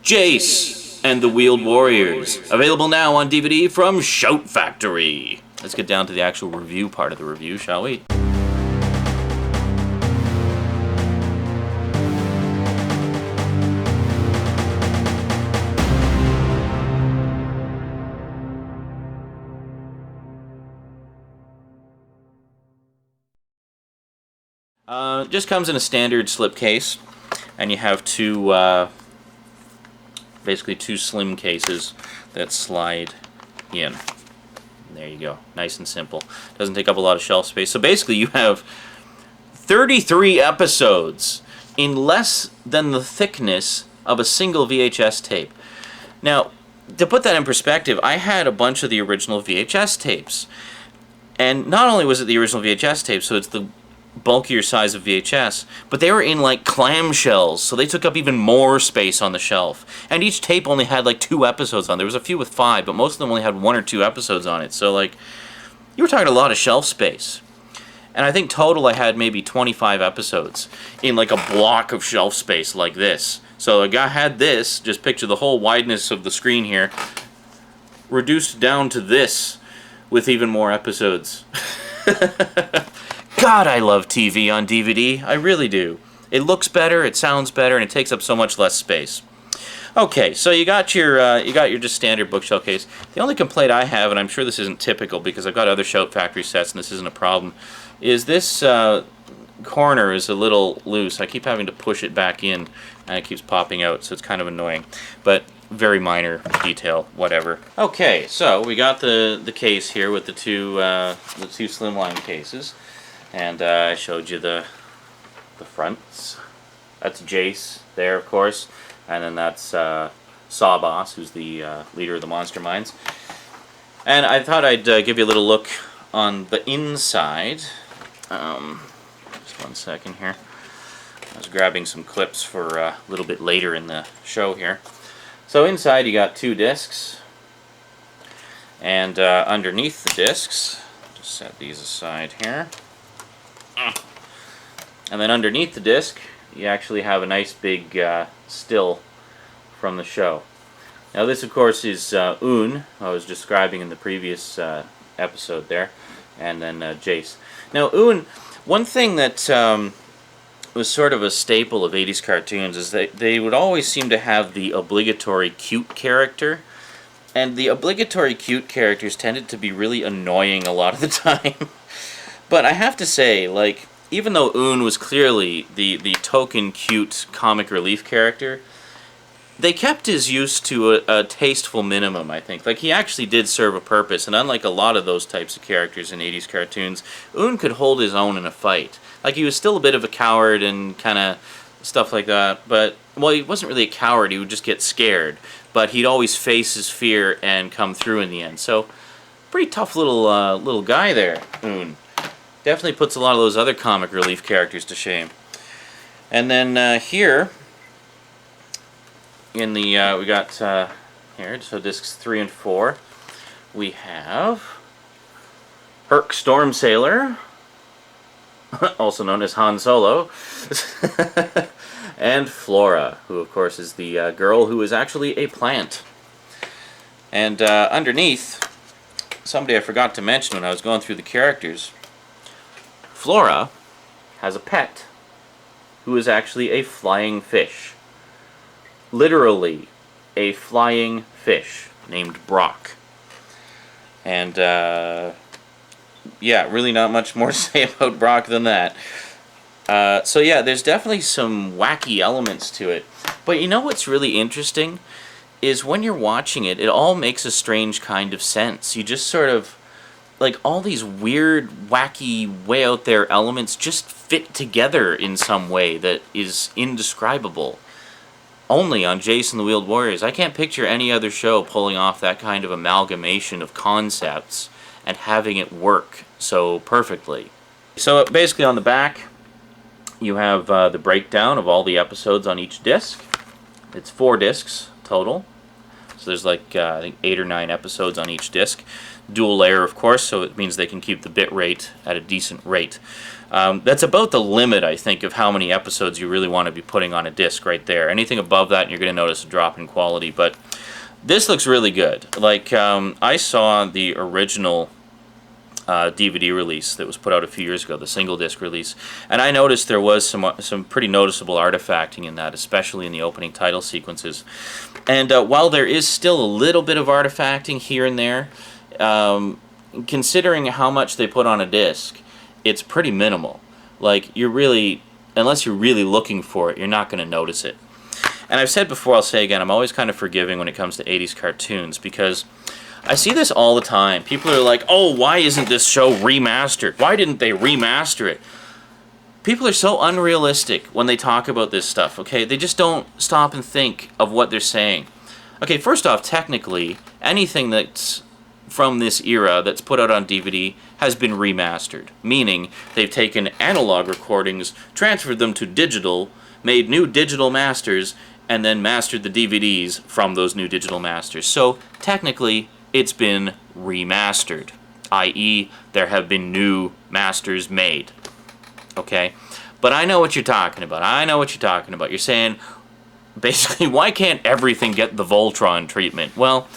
Jayce and the Wheeled Warriors, available now on DVD from Shout Factory. Let's get down to the actual review part of the review, shall we? Just comes in a standard slipcase, and you have basically two slim cases that slide in. There you go, nice and simple. Doesn't take up a lot of shelf space. So basically you have 33 episodes in less than the thickness of a single VHS tape. Now, to put that in perspective, I had a bunch of the original VHS tapes. And not only was it the original VHS tape, so it's the bulkier size of VHS, but they were in like clamshells, so they took up even more space on the shelf. And each tape only had like 2 episodes on. There was a few with 5, but most of them only had 1 or 2 episodes on it. So like, you were talking a lot of shelf space. And I think total I had maybe 25 episodes in like a block of shelf space like this. So a guy had this, just picture the whole wideness of the screen here, reduced down to this with even more episodes. God, I love TV on DVD. I really do. It looks better, it sounds better, and it takes up so much less space. Okay, so you got your just standard bookshelf case. The only complaint I have, and I'm sure this isn't typical because I've got other Shout Factory sets and this isn't a problem, is this corner is a little loose. I keep having to push it back in, and it keeps popping out, so it's kind of annoying. But very minor detail, whatever. Okay, so we got the case here with the two slimline cases. And I showed you the fronts. That's Jayce there, of course. And then that's Sawboss, who's the leader of the Monster Minds. And I thought I'd give you a little look on the inside. Just one second here. I was grabbing some clips for a little bit later in the show here. So inside you got 2 discs. And underneath the discs, just set these aside here. And then underneath the disc, you actually have a nice big still from the show. Now this, of course, is Un, I was describing in the previous episode there, and then Jayce. Now Un, one thing that was sort of a staple of 80s cartoons is that they would always seem to have the obligatory cute character. And the obligatory cute characters tended to be really annoying a lot of the time. But I have to say, like, even though Un was clearly the token cute comic relief character, they kept his use to a tasteful minimum, I think. Like, he actually did serve a purpose, and unlike a lot of those types of characters in 80s cartoons, Un could hold his own in a fight. Like, he was still a bit of a coward and kind of stuff like that, but, well, he wasn't really a coward, he would just get scared. But he'd always face his fear and come through in the end. So, pretty tough little guy there, Un. Definitely puts a lot of those other comic relief characters to shame. And then here, in the we got here, so discs 3 and 4, we have Herc Storm Sailor, also known as Han Solo, and Flora, who of course is the girl who is actually a plant. And underneath, somebody I forgot to mention when I was going through the characters, Flora has a pet who is actually a flying fish. Literally, a flying fish named Brock. And, yeah, really not much more to say about Brock than that. So yeah, there's definitely some wacky elements to it. But you know what's really interesting? Is when you're watching it, it all makes a strange kind of sense. You just sort of, like, all these weird, wacky, way out there elements just fit together in some way that is indescribable. Only on Jayce and the Wheeled Warriors. I can't picture any other show pulling off that kind of amalgamation of concepts and having it work so perfectly. So basically on the back, you have the breakdown of all the episodes on each disc. It's 4 discs total. So there's like, I think 8 or 9 episodes on each disc. Dual layer, of course, so it means they can keep the bit rate at a decent rate. That's about the limit, I think, of how many episodes you really want to be putting on a disc right there. Anything above that, you're going to notice a drop in quality. But this looks really good. Like, I saw the original DVD release that was put out a few years ago, the single disc release, and I noticed there was some pretty noticeable artifacting in that, especially in the opening title sequences. And while there is still a little bit of artifacting here and there, considering how much they put on a disc, it's pretty minimal. Like, unless you're really looking for it, you're not going to notice it. And I've said before, I'll say again, I'm always kind of forgiving when it comes to 80s cartoons, because I see this all the time. People are like, oh, why isn't this show remastered? Why didn't they remaster it? People are so unrealistic when they talk about this stuff, okay? They just don't stop and think of what they're saying. Okay, first off, technically, anything that's from this era that's put out on DVD has been remastered, meaning they've taken analog recordings, transferred them to digital, made new digital masters, and then mastered the DVDs from those new digital masters. So, technically, it's been remastered, i.e., there have been new masters made. Okay? But I know what you're talking about. I know what you're talking about. You're saying, basically, why can't everything get the Voltron treatment? Well,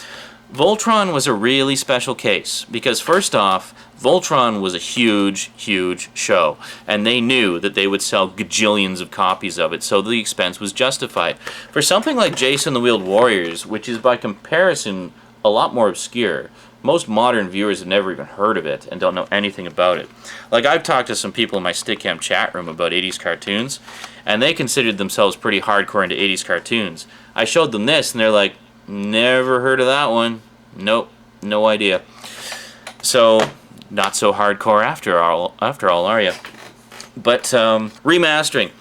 Voltron was a really special case, because first off, Voltron was a huge, huge show, and they knew that they would sell gajillions of copies of it, so the expense was justified. For something like Jayce and the Wheeled Warriors, which is by comparison a lot more obscure, most modern viewers have never even heard of it and don't know anything about it. Like, I've talked to some people in my Stickam chat room about 80s cartoons, and they considered themselves pretty hardcore into 80s cartoons. I showed them this, and they're like, never heard of that one. Nope, no idea. So, not so hardcore after all, are you? But, remastering.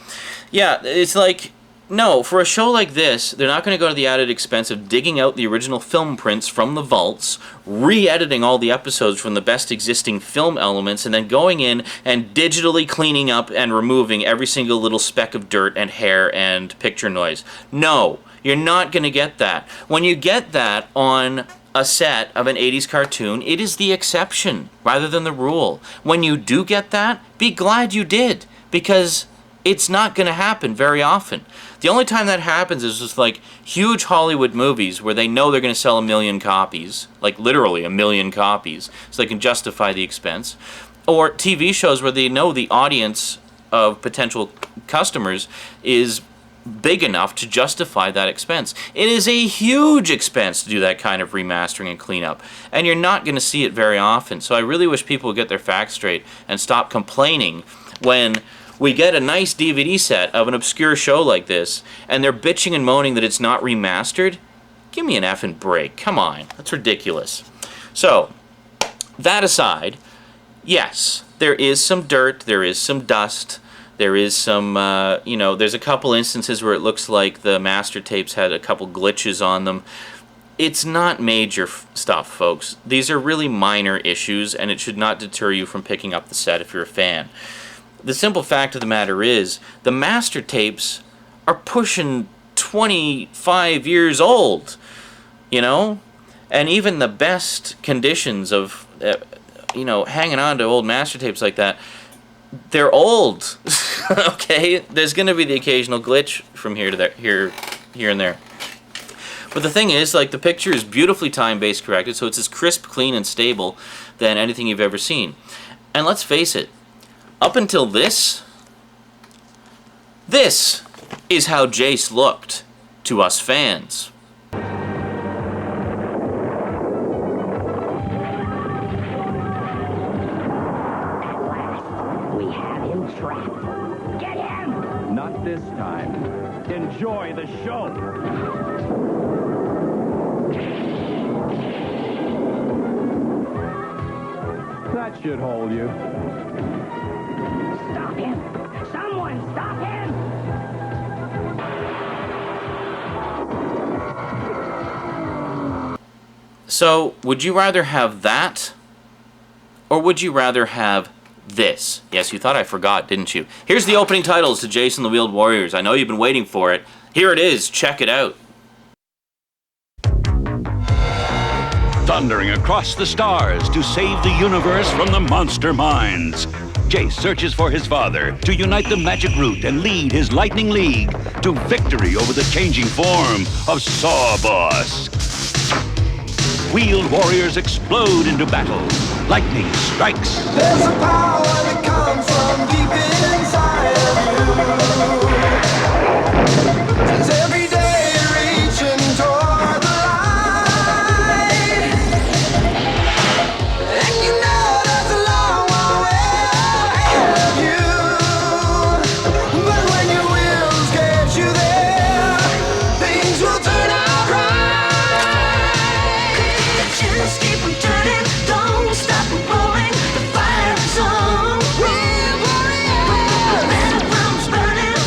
Yeah, it's like, no, for a show like this, they're not going to go to the added expense of digging out the original film prints from the vaults, re-editing all the episodes from the best existing film elements, and then going in and digitally cleaning up and removing every single little speck of dirt and hair and picture noise. No, you're not going to get that. When you get that on a set of an 80s cartoon, it is the exception rather than the rule. When you do get that, be glad you did, because it's not going to happen very often. The only time that happens is just like huge Hollywood movies where they know they're going to sell 1 million copies, like literally 1 million copies, so they can justify the expense. Or TV shows where they know the audience of potential customers is big enough to justify that expense. It is a huge expense to do that kind of remastering and cleanup, and you're not going to see it very often. So I really wish people would get their facts straight and stop complaining when we get a nice DVD set of an obscure show like this, and they're bitching and moaning that it's not remastered. Give me an effing break. Come on. That's ridiculous. So, that aside, yes, there is some dirt, there is some dust, there is some, there's a couple instances where it looks like the master tapes had a couple glitches on them. It's not major stuff, folks. These are really minor issues, and it should not deter you from picking up the set if you're a fan. The simple fact of the matter is, the master tapes are pushing 25 years old, And even the best conditions of, hanging on to old master tapes like that, they're old, okay? There's going to be the occasional glitch from here to there, here and there. But the thing is, like, the picture is beautifully time-based corrected, so it's as crisp, clean, and stable than anything you've ever seen. And let's face it, up until this is how Jayce looked to us fans. We have him trapped. Get him! Not this time. Enjoy the show. That should hold you. Stop him! Someone stop him! So, would you rather have that, or would you rather have this? Yes, you thought I forgot, didn't you? Here's the opening titles to Jayce and the Wheeled Warriors. I know you've been waiting for it. Here it is. Check it out. thundering across the stars to save the universe from the monster minds. Jayce searches for his father to unite the magic root and lead his Lightning League to victory over the changing form of Sawboss. Wheeled warriors explode into battle. Lightning strikes. There's a power that comes from deep inside of you. Since every day you're reaching toward the light, and you know there's a long way ahead of you. But when your wheels get you there, things will turn out right. Just keep on turning, don't stop rolling. The fire is on. We're warriors. The battleground's burning,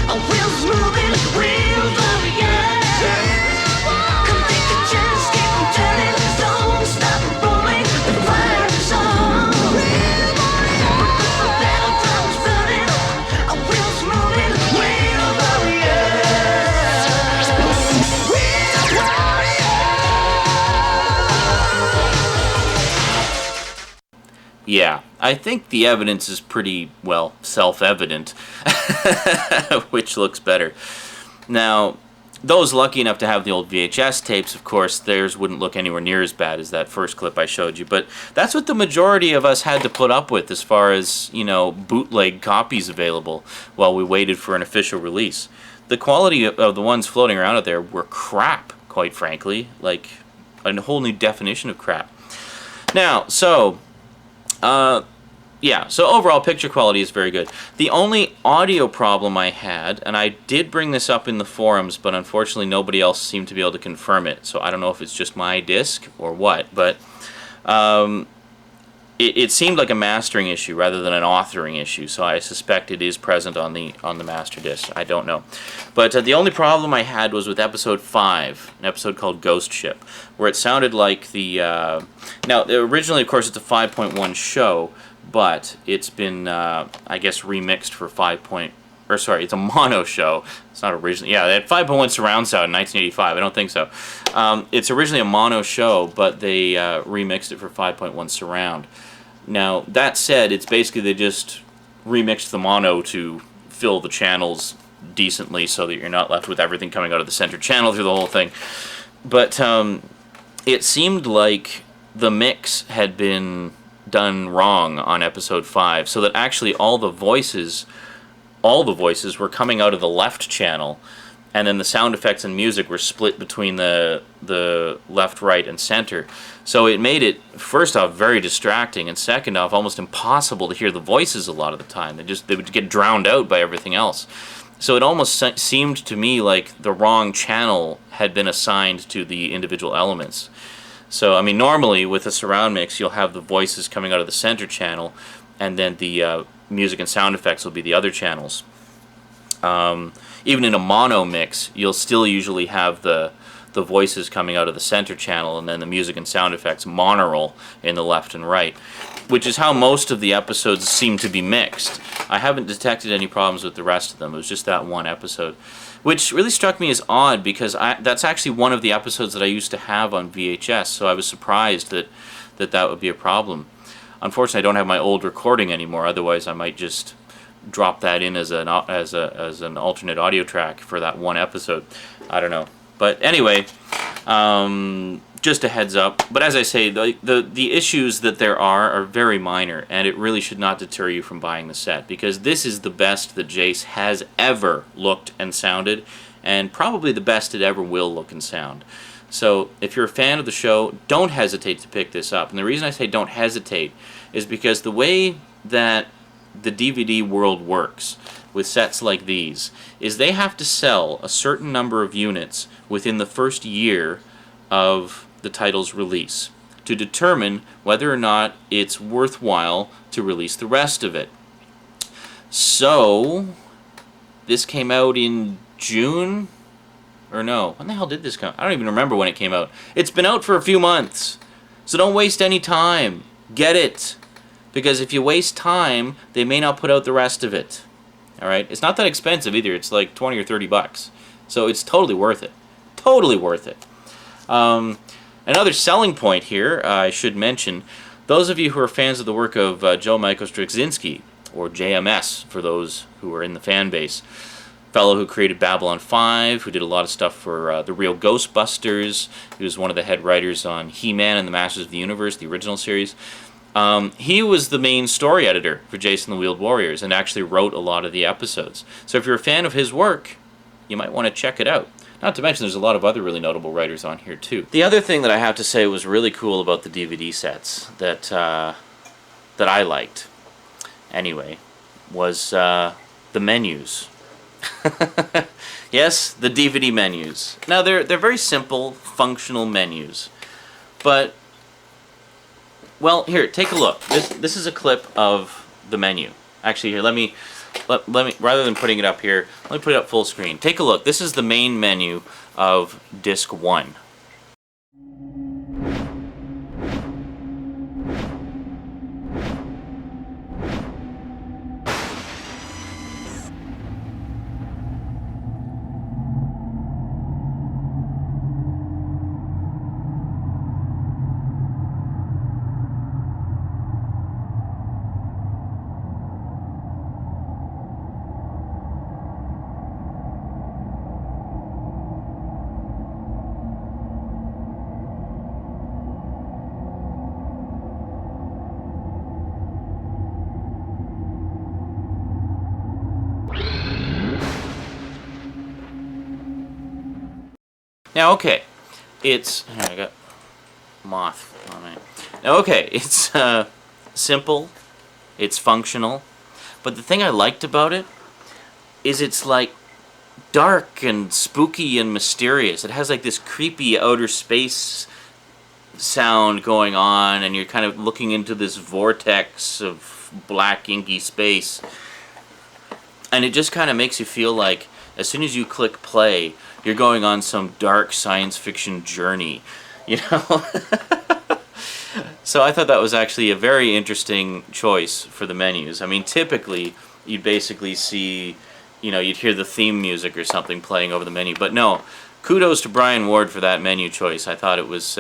our wheels moving. We're warriors. Come take a chance, keep on turning, don't stop rolling. The fire is on. We're warriors. The battleground's burning, our wheels moving. We're warriors. We're warriors. Yeah, I think the evidence is pretty, well, self-evident, which looks better. Now, those lucky enough to have the old VHS tapes, of course, theirs wouldn't look anywhere near as bad as that first clip I showed you, but that's what the majority of us had to put up with as far as, you know, bootleg copies available while we waited for an official release. The quality of the ones floating around out there were crap, quite frankly, like a whole new definition of crap. Now, so overall picture quality is very good. The only audio problem I had, and I did bring this up in the forums, but unfortunately nobody else seemed to be able to confirm it, so I don't know if it's just my disc or what, but it seemed like a mastering issue rather than an authoring issue, so I suspect it is present on the master disc. I don't know. But the only problem I had was with episode 5, an episode called Ghost Ship, where it sounded like the... now, originally, of course, it's a 5.1 show, but it's been, I guess, remixed for it's a mono show. It's not originally... Yeah, they had 5.1 surround sound in 1985. I don't think so. It's originally a mono show, but they remixed it for 5.1 surround. Now, that said, it's basically they just remixed the mono to fill the channels decently so that you're not left with everything coming out of the center channel through the whole thing. But it seemed like the mix had been done wrong on episode 5, so that actually all the voices were coming out of the left channel, and then the sound effects and music were split between the left, right, and center. So it made it, first off, very distracting, and second off, almost impossible to hear the voices a lot of the time. They would get drowned out by everything else. So it almost seemed to me like the wrong channel had been assigned to the individual elements. So, I mean, normally with a surround mix, you'll have the voices coming out of the center channel, and then the music and sound effects will be the other channels. Even in a mono mix, you'll still usually have the voices coming out of the center channel, and then the music and sound effects monorail in the left and right, which is how most of the episodes seem to be mixed. I haven't detected any problems with the rest of them. It was just that one episode, which really struck me as odd, because that's actually one of the episodes that I used to have on VHS, so I was surprised that would be a problem. Unfortunately, I don't have my old recording anymore, otherwise I might just drop that in as an alternate audio track for that one episode. I don't know. But anyway, just a heads up. But as I say, the issues that there are very minor, and it really should not deter you from buying the set, because this is the best that Jayce has ever looked and sounded, and probably the best it ever will look and sound. So if you're a fan of the show, don't hesitate to pick this up. And the reason I say don't hesitate is because the way that the DVD world works with sets like these is they have to sell a certain number of units within the first year of the title's release to determine whether or not it's worthwhile to release the rest of it. So this came out in June, or no, when the hell did this come? I don't even remember when it came out. It's been out for a few months, so don't waste any time. Get it. Because if you waste time, they may not put out the rest of it. Alright? It's not that expensive either. It's like 20 or 30 bucks. So it's totally worth it. Totally worth it. Another selling point here, I should mention, those of you who are fans of the work of Joe Michael Straczynski, or JMS for those who are in the fan base, fellow who created Babylon 5, who did a lot of stuff for the real Ghostbusters. He was one of the head writers on He-Man and the Masters of the Universe, the original series. He was the main story editor for Jayce and the Wheeled Warriors and actually wrote a lot of the episodes. So if you're a fan of his work, you might want to check it out. Not to mention there's a lot of other really notable writers on here too. The other thing that I have to say was really cool about the DVD sets that I liked, anyway, was the menus. Yes, the DVD menus. Now they're very simple, functional menus, but well, here, take a look. This is a clip of the menu. Actually, here, let me rather than putting it up here, let me put it up full screen. Take a look. This is the main menu of disc 1. Now, okay, it's... Here, I got moth on it. Now, okay, it's simple, it's functional, but the thing I liked about it is it's like dark and spooky and mysterious. It has like this creepy outer space sound going on, and you're kind of looking into this vortex of black inky space, and it just kind of makes you feel like as soon as you click play, you're going on some dark science fiction journey, you know? So I thought that was actually a very interesting choice for the menus. I mean, typically, you'd basically see, you know, you'd hear the theme music or something playing over the menu. But no, kudos to Brian Ward for that menu choice. I thought it was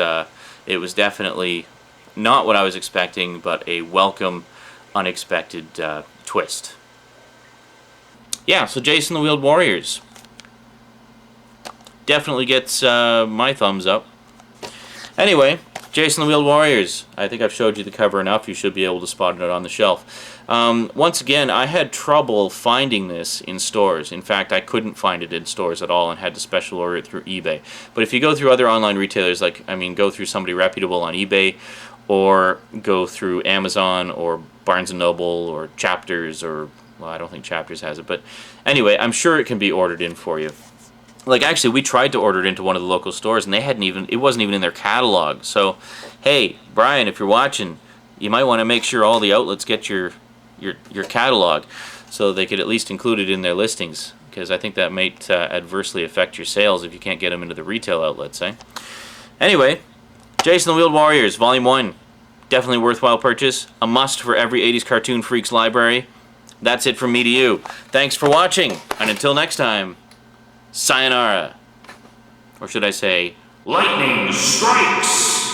definitely not what I was expecting, but a welcome, unexpected twist. Yeah, so Jayce and the Wheeled Warriors definitely gets my thumbs up. Anyway, Jayce and the Wheeled Warriors. I think I've showed you the cover enough. You should be able to spot it on the shelf. Once again, I had trouble finding this in stores. In fact, I couldn't find it in stores at all and had to special order it through eBay. But if you go through other online retailers, go through somebody reputable on eBay, or go through Amazon or Barnes & Noble or Chapters, or, well, I don't think Chapters has it, but anyway, I'm sure it can be ordered in for you. Like, actually, we tried to order it into one of the local stores, and they hadn't even, it wasn't even in their catalog. So, hey, Brian, if you're watching, you might want to make sure all the outlets get your catalog, so they could at least include it in their listings, because I think that might adversely affect your sales if you can't get them into the retail outlets, eh? Anyway, Jayce and the Wheeled Warriors, Volume 1. Definitely worthwhile purchase. A must for every 80s cartoon freak's library. That's it from me to you. Thanks for watching, and until next time, sayonara. Or should I say, lightning strikes!